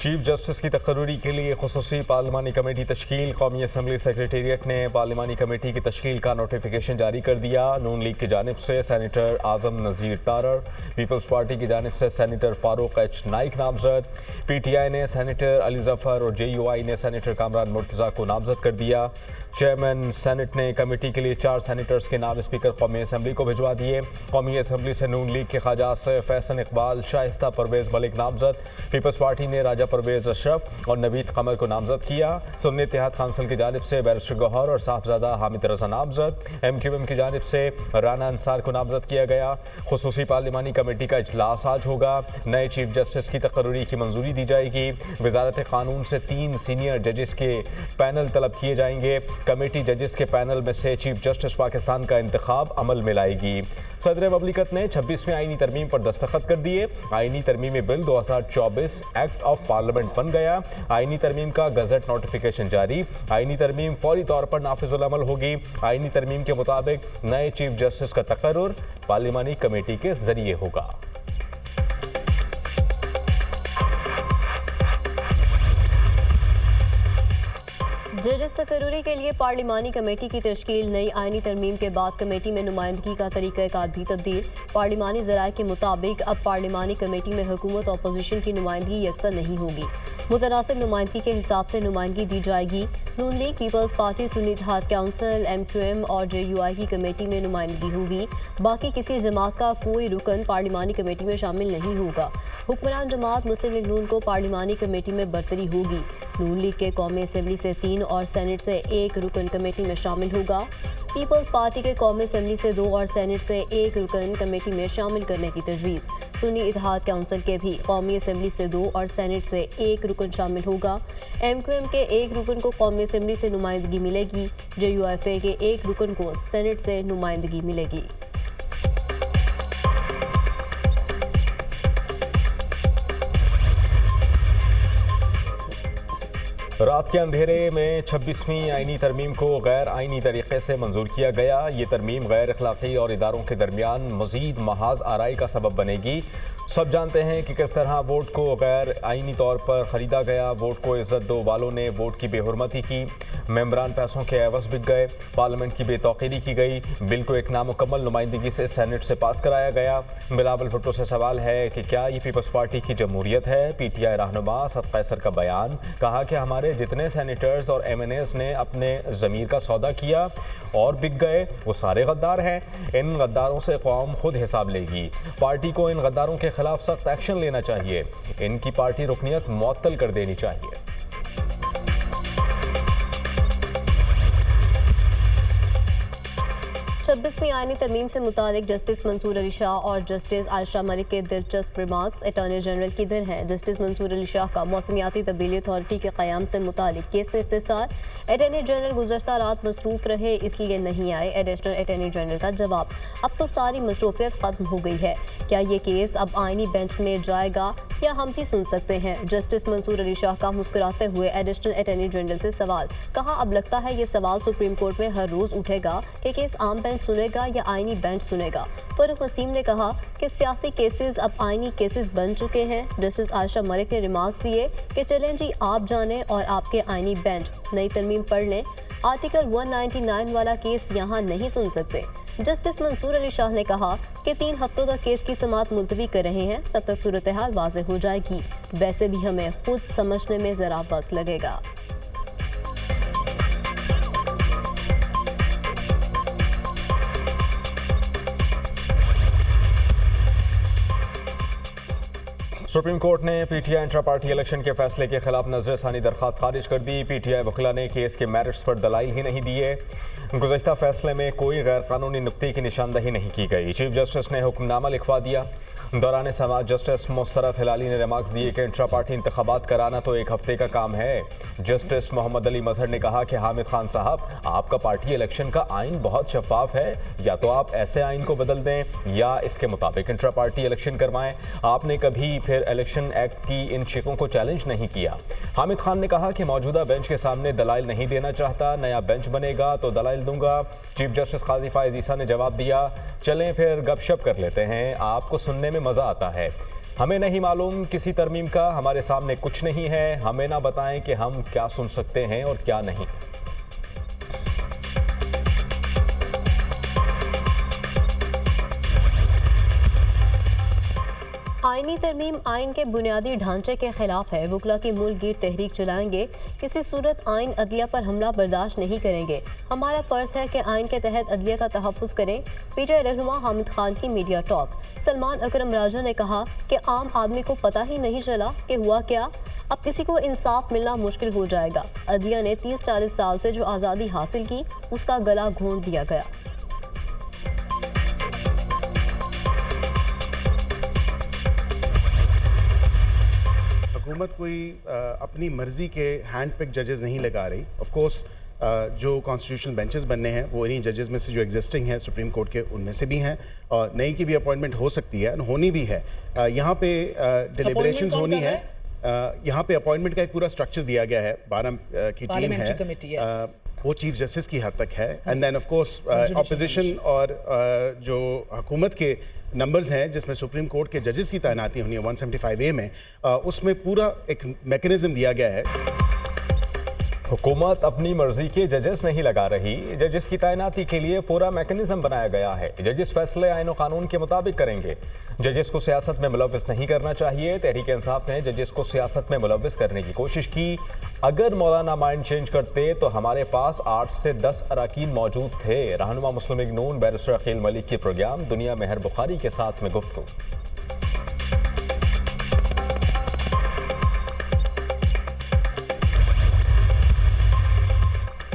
Chief justice की तकर्री के लिए खुसूसी पार्लिमानी कमेटी तश्कील। कौमी असम्बली सेक्रेटेरिएट ने पार्लिमानी कमेटी की तश्कील का नोटिफिकेशन जारी कर दिया। नून लीग की जानिब से सैनिटर आजम नज़ीर तारर, पीपल्स पार्टी की जानिब से सैनिटर फारूक एच नाइक नामजद, PTI ने सैनिटर अली जफ़र और JUI ने सैनिटर कामरान मुर्तज़ा को नामजद कर दिया। चेयरमैन सेनेट ने कमेटी के लिए 4 सैनिटर्स के नाम स्पीकर कौमी असम्बली को भिजवा दिए। कौमी असम्बली से नून लीग के ख्वाजा सैफ एहसन इकबाल, शाइस्ता परवेज़ मलिक नामजद, पीपल्स पार्टी ने राजा परवेज़ अशरफ और नवीद कमर को नामजद किया। सुन्नी इत्तेहाद काउंसिल की जानिब से बैरिस्टर गौहर और साहबजादा हामिद रजा नामजद, MQM की जानिब से राना अंसार को नामजद किया गया। खुसूसी पार्लिमानी कमेटी का इजलास आज होगा। नए चीफ जस्टिस की तकर्री की मंजूरी दी जाएगी। वजारत कानून से 3 सीनियर जजेस के पैनल तलब किए जाएंगे। कमेटी जजेस के पैनल में से चीफ जस्टिस पाकिस्तान का इंतखाब अमल में लाएगी। सदर ममलिकत ने 26वीं आईनी तरमीम पर दस्तखत कर दिए। आईनी तरमीमी बिल 2024 एक्ट ऑफ पार्लियामेंट बन गया। आईनी तरमीम का गजट नोटिफिकेशन जारी। आईनी तरमीम फौरी तौर पर नाफिजुल अमल होगी। आईनी तरमीम के मुताबिक नए चीफ जस्टिस का तकर्रुर पार्लिमानी कमेटी के जरिए होगा। जजेस तकर्री के लिए पार्लिमानी कमेटी की तश्कील। नई आईनी तरमीम के बाद कमेटी में नुमाइंदगी का तरीक़ाकार भी तब्दील। पार्लिमानी ज़राए के मुताबिक अब पार्लिमानी कमेटी में हुकूमत और अपोजिशन की नुमाइंदगी यकसा नहीं होगी। मुतनासिब नुमाइंदगी के हिसाब से नुमाइंदगी दी जाएगी। Noon League, People's Party, Sunni Ittehad Council, MQM और JUI की कमेटी में नुमाइंदगी होगी। बाकी किसी जमात का कोई रुकन पार्लिमानी कमेटी में शामिल नहीं होगा। हुक्मरान जमात मुस्लिम लीग नून को पार्लिमानी कमेटी में बरतरी होगी। नून लीग के कौमी असम्बली से 3 और सेनेट से 1 रुकन कमेटी में शामिल होगा। पीपल्स पार्टी के कौमी असम्बली से 2 और सेनेट से 1 रुकन कमेटी में शामिल करने की तजवीज़। सुन्नी इत्तेहाद काउंसिल के भी कौमी असम्बली से 2 और सेनेट से 1 रुकन शामिल होगा। MQM के 1 रुकन को कौमी असम्बली से नुमाइंदगी मिलेगी। JUFA के 1 रुकन को सेनेट से नुमाइंदगी मिलेगी। रात के अंधेरे में 26वीं आईनी तरमीम को गैर आईनी तरीके से मंजूर किया गया। ये तरमीम गैर अखलाकी और इदारों के दरमियान मजीद महाज आराई का सबब बनेगी। सब जानते हैं कि किस तरह वोट को गैर आईनी तौर पर ख़रीदा गया। वोट को इज्जत दो वालों ने वोट की बेहुरमती की। मेंबरान पैसों के एवज बिक गए। पार्लियामेंट की बेतौकीरी की गई। बिल को एक नामुकम्मल नुमाइंदगी से सेनेट से पास कराया गया। बिलावल भुट्टो से सवाल है कि क्या ये पीपल्स पार्टी की जमहूरियत है। PTI रहनुमा असद कैसर का बयान, कहा कि हमारे जितने सेनेटर्स और MNAs ने अपने ज़मीर का सौदा किया और बिक गए वो सारे गद्दार हैं। इन गद्दारों से कौम खुद हिसाब लेगी। पार्टी को इन गद्दारों के खिलाफ सख्त एक्शन लेना चाहिए। इनकी पार्टी रुकनियत मुअत्तल कर देनी चाहिए। छब्बीसवीं आईनी तरमीम से मुतालिक जस्टिस मंसूर अली शाह और जस्टिस आयशा मलिक के दिलचस्प रिमार्क्स अटॉर्नी जनरल की दर हैं। जस्टिस मंसूर अली शाह का मौसमियाती तब्दीली अथॉरिटी के क़याम से मुतालिक केस में इस्तिफसार। अटॉर्नी जनरल गुज़श्ता रात मसरूफ़ रहे इसलिए नहीं आए। एडिशनल अटॉर्नी जनरल का जवाब, अब तो सारी मसरूफियत ख़त्म हो गई है। क्या ये केस अब आईनी बेंच में जाएगा या हम भी सुन सकते हैं। जस्टिस मंसूर अली शाह का मुस्कुराते हुए एडिशनल अटॉर्नी जनरल से सवाल, कहा अब लगता है ये सवाल सुप्रीम कोर्ट में हर रोज़ उठेगा कि केस आम बेंच सुनेगा या आईनी बेंच सुनेगा। फरूक नसीम ने कहा कि सियासी केसेस अब आईनी केसेस बन चुके हैं। जस्टिस आयशा मलिक ने रिमार्क्स दिए कि चलें जी आप जानें और आपके आईनी बेंच नई तरमीम पढ़ लें। आर्टिकल 199 वाला केस यहाँ नहीं सुन सकते। जस्टिस मंसूर अली शाह ने कहा कि 3 हफ्तों तक केस की समाअत मुलतवी कर रहे हैं, तब तक सूरत हाल वाज़ेह हो जाएगी। वैसे भी हमें खुद समझने में ज़रा वक्त लगेगा। सुप्रीम कोर्ट ने PTI इंट्रा पार्टी इलेक्शन के फैसले के खिलाफ नजरसानी दरखास्त खारिज कर दी। PTI वकीला ने केस के मेरिट्स पर दलाइल ही नहीं दिए। गुज़श्ता फैसले में कोई गैर कानूनी नुक्ते की निशानदही नहीं की गई। चीफ जस्टिस ने हुक्मनामा लिखवा दिया। दौरान समाज जस्टिस मुस्तरफ हिलाली ने रिमार्क्स दिए कि इंट्रा पार्टी इंतखाबात कराना तो 1 हफ्ते का काम है। जस्टिस मोहम्मद अली मजहर ने कहा कि हामिद खान साहब, आपका पार्टी इलेक्शन का आइन बहुत शफाफ है, या तो आप ऐसे आइन को बदल दें या इसके मुताबिक इंट्रा पार्टी इलेक्शन करवाएं। आपने कभी फिर इलेक्शन एक्ट की इन शिकों को चैलेंज नहीं किया। हामिद खान ने कहा कि मौजूदा बेंच के सामने दलाइल नहीं देना चाहता, नया बेंच बनेगा तो दलाइल दूंगा। चीफ जस्टिस काजी फायज ईसा ने जवाब दिया, चलें फिर गपशप कर लेते हैं, आपको सुनने में मजा आता है। हमें नहीं मालूम किसी तरमीम का, हमारे सामने कुछ नहीं है, हमें ना बताएं कि हम क्या सुन सकते हैं और क्या नहीं। आईनी तरमीम आइन के बुनियादी ढांचे के खिलाफ है। वकला की मुल्क गिर तहरीक चलाएंगे। किसी सूरत आइन अदलिया पर हमला बर्दाश्त नहीं करेंगे। हमारा फर्ज है कि आइन के तहत अदलिया का तहफ़्फ़ुज़ करें। पीटीआई रहनुमा हामिद खान की मीडिया टॉक। सलमान अकरम राजा ने कहा कि आम आदमी को पता ही नहीं चला कि हुआ क्या। अब किसी को इंसाफ मिलना मुश्किल हो जाएगा। अदलिया ने 30-40 साल से जो आज़ादी हासिल की, उसका गला घोंट दिया गया। हुकूमत कोई अपनी मर्जी के हैंड पिक जजेस नहीं लगा रही। ऑफ कोर्स जो कॉन्स्टिट्यूशनल बेंचेस बनने हैं वो इन्हीं जजेस में से जो एग्जिस्टिंग हैं सुप्रीम कोर्ट के, उनमें से भी हैं, और नई की भी अपॉइंटमेंट हो सकती है, होनी भी है। यहाँ पे डिलिब्रेशंस होनी है। यहाँ पे अपॉइंटमेंट का एक पूरा स्ट्रक्चर दिया गया है। 12 की टीम है, वो चीफ जस्टिस की हद तक है। And then of course opposition और जो हुकूमत के नंबर्स हैं जिसमें सुप्रीम कोर्ट के जजेस की तैनाती होनी है 175A में, उसमें पूरा एक मैकेनिज्म दिया गया है। हुकूमत अपनी मर्जी के जजेस नहीं लगा रही, जजेस की तैनाती के लिए पूरा मैकेनिज्म बनाया गया है। जजेस फैसले आईन और कानून के मुताबिक करेंगे। जजेस को सियासत में मुलव्विस नहीं करना चाहिए। तहरीक इंसाफ ने जजेस को सियासत में मुलव्विस करने की कोशिश की। अगर मौलाना माइंड चेंज करते तो हमारे पास 8 से 10 अराकीन मौजूद थे। रहनुमा मुस्लिम लीग नून बैरिस्टर अकील मलिक की प्रोग्राम दुनिया मेहर बुखारी के साथ में गुफ्तगू।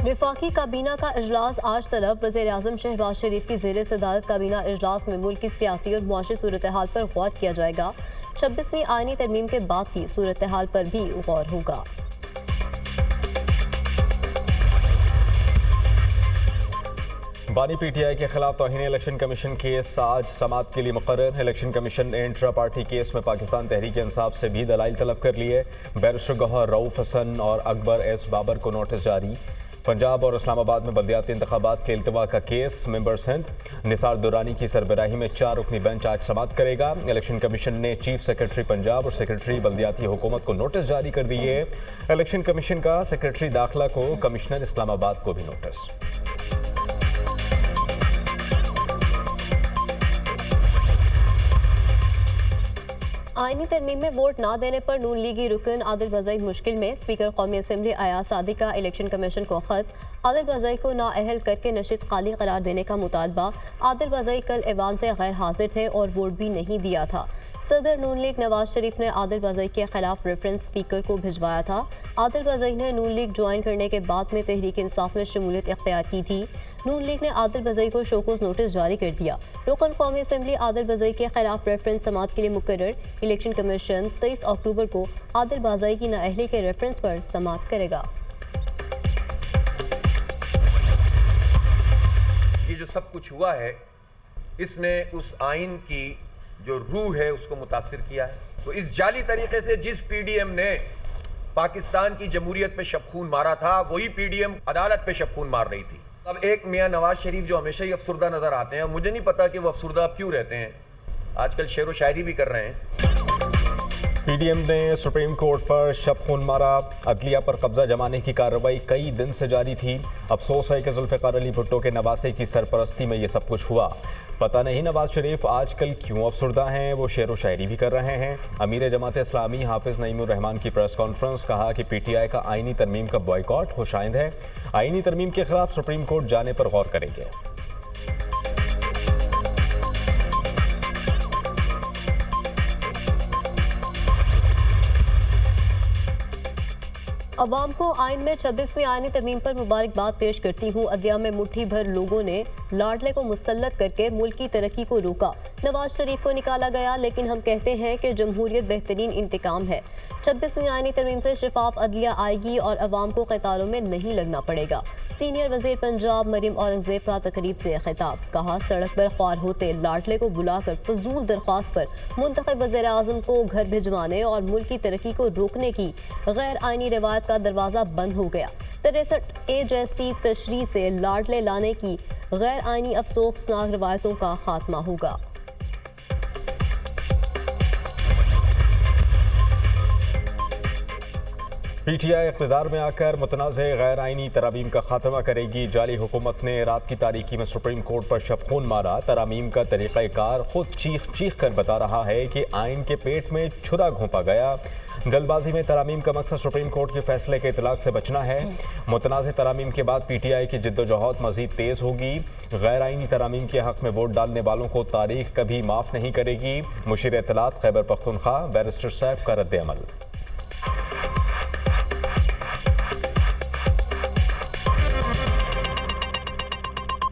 वफाकी काबीना का इजलास आज तलब। वज़ीर-ए-आज़म शहबाज शरीफ की ज़ेर सदारत काबीना इजलास में मुल्क की सियासी और मुआशी सूरत हाल पर गौर किया जाएगा। 26वीं आईनी तरमीम के बाद की सूरत हाल पर भी गौर होगा। बानी पीटीआई के खिलाफ तौहीन इलेक्शन कमीशन केस आज समाअत के लिए मुकर्रर। इलेक्शन कमीशन ने इंट्रा पार्टी केस में पाकिस्तान तहरीक इंसाफ से भी दलाइल तलब कर लिए। बैरिस्टर गौहर रऊफ हसन और अकबर एस बाबर को नोटिस जारी। पंजाब और इस्लामाबाद में बल्दियाती इंतखाबात के इल्तिवा का केस। मेंबर सिंध निसार दुरानी की सरबराही में 4 रुकनी बेंच आज समाअत करेगा। इलेक्शन कमीशन ने चीफ सेक्रेटरी पंजाब और सेक्रेटरी बल्दियाती हुकूमत को नोटिस जारी कर दिए। इलेक्शन कमीशन का सेक्रेटरी दाखिला को कमिश्नर इस्लामाबाद को भी नोटिस। आईनी तरमीम में वोट ना देने पर नून लीगी रुकन आदिल बज़ई मुश्किल में। स्पीकर कौमी असम्बली अयाज सादी का इलेक्शन कमीशन को खत। आदिल बज़ई को नाअहल करके नशिस्त खाली करार देने का मुतालबा। आदिल बज़ई कल ऐवान से गैर हाजिर थे और वोट भी नहीं दिया था। सदर नून लीग नवाज शरीफ ने आदिल बज़ई के खिलाफ रेफरेंस स्पीकर को भिजवाया था। आदिल बज़ई ने नून लीग ज्वाइन करने के बाद में तहरीक इंसाफ में शमूलियत इख्तियार की थी। नून लीग ने आदिल बज़ई को शोकोज नोटिस जारी कर दिया। रुकन कौमी असम्बली आदिल बज़ई के खिलाफ रेफरेंस समाअत के लिए मुकर्रर। इलेक्शन कमीशन 23 अक्टूबर को आदिल बज़ई की नाअहली के रेफरेंस पर समाअत करेगा। ये जो सब कुछ हुआ है, इसने उस आइन की जो रूह है उसको मुतासिर किया है। तो इस जाली तरीके से जिस पीडीएम ने पाकिस्तान की जमहूरियत पे शबखून मारा था, वही पीडीएम अदालत पे शबखून मार रही थी। अब एक मियां नवाज शरीफ जो हमेशा ही अफसुर्दा नजर आते हैं, मुझे नहीं पता कि वो अफसुर्दा अब क्यों रहते हैं। आजकल शेर व शायरी भी कर रहे हैं। पीडीएम ने सुप्रीम कोर्ट पर शबखून मारा। अदलिया पर कब्जा जमाने की कार्रवाई कई दिन से जारी थी। अफसोस है कि जुल्फ़िकार अली भुट्टो के नवासे की सरपरस्ती में ये सब कुछ हुआ। पता नहीं नवाज शरीफ आजकल क्यों अफसुर्दा हैं, वो शेर व शायरी भी कर रहे हैं। अमीर जमात इस्लामी हाफिज नईमुर रहमान की प्रेस कॉन्फ्रेंस, कहा कि पीटीआई का आईनी तरमीम का बॉयकॉट खुशाइंद है। आईनी तरमीम के खिलाफ सुप्रीम कोर्ट जाने पर गौर करेंगे। अवाम को आइन में 26वीं आईनी तरमीम पर मुबारकबाद पेश करती हूँ। अदलिया में मुट्ठी भर लोगों ने लाडले को मुसल्लत करके मुल्क की तरक्की को रोका। नवाज शरीफ को निकाला गया, लेकिन हम कहते हैं कि जमहूरियत बेहतरीन इंतकाम है। 26वीं आईनी तरमीम से शिफाफ अदलिया आएगी और अवाम को क़तारों में नहीं लगना पड़ेगा। सीनियर वज़ीर पंजाब मरीम औरंगजेब का तकरीब से खिताब, कहा सड़क पर ख्वार होते लाडले को बुलाकर फजूल दरख्वास्त पर मुंतखब वज़ीर-ए-आज़म को घर भिजवाने और मुल्क की तरक्की को रोकने की गैर आईनी रिवायत का दरवाज़ा बंद हो गया। 63A जैसी तशरीह से लाडले लाने की गैर आईनी अफसोसनाक रिवायतों का खात्मा होगा। PTI इक़्तिदार में आकर मुतनाज़ गैर आइनी तरामीम का खात्मा करेगी। जाली हुकूमत ने रात की तारीकी में सुप्रीम कोर्ट पर शब खून मारा। तरामीम का तरीक़ाकार खुद चीख चीख कर बता रहा है कि आइन के पेट में छुरा घोंपा गया। जल्दबाजी में तरामीम का मकसद सुप्रीम कोर्ट के फैसले के इतलाक़ से बचना है। मुतनाज़ तरामीम के बाद PTI की जिद्दोजहद मज़ीद तेज़ होगी। गैर आइनी तरामीम के हक़ में वोट डालने वालों को तारीख कभी माफ़ नहीं करेगी। मुशीर इत्तलात खैबर पख्तूनख्वा बैरिस्टर सैफ का रद्द अमल।